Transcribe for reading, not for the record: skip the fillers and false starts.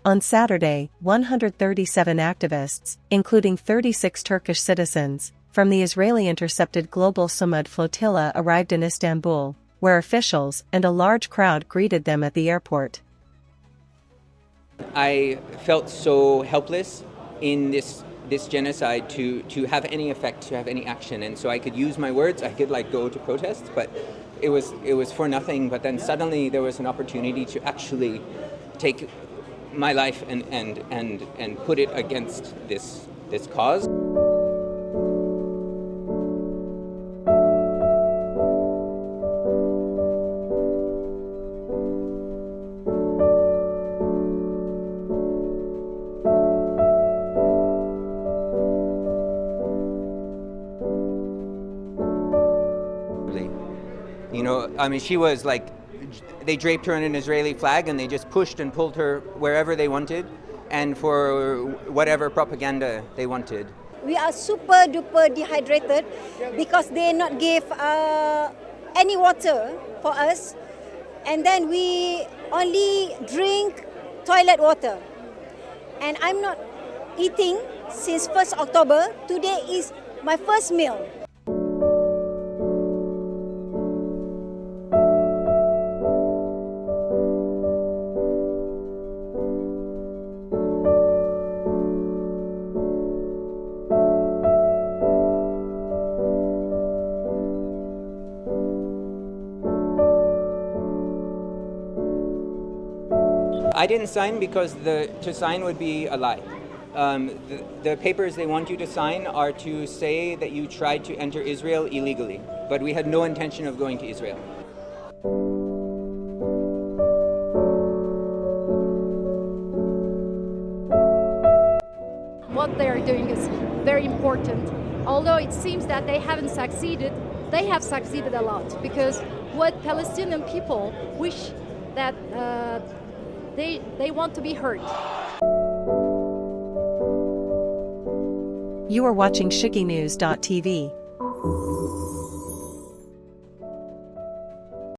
On Saturday, 137 activists, including 36 Turkish citizens, from the Israeli-intercepted global Sumud Flotilla arrived in Istanbul, where officials and a large crowd greeted them at the airport. I felt so helpless in this genocide to have any effect, to have any action, and so I could use my words, I could go to protests, but it was for nothing. But then suddenly there was an opportunity to actually take my life and put it against this cause. She was they draped her in an Israeli flag and they just pushed and pulled her wherever they wanted and for whatever propaganda they wanted. We are super duper dehydrated because they not give any water for us, and then we only drink toilet water. And I'm not eating since 1st October. Today is my first meal. I didn't sign because to sign would be a lie. The papers they want you to sign are to say that you tried to enter Israel illegally, but we had no intention of going to Israel. What they are doing is very important. Although it seems that they haven't succeeded, they have succeeded a lot, because what Palestinian people wish that they want to be heard. You are watching ShugiNews.tv.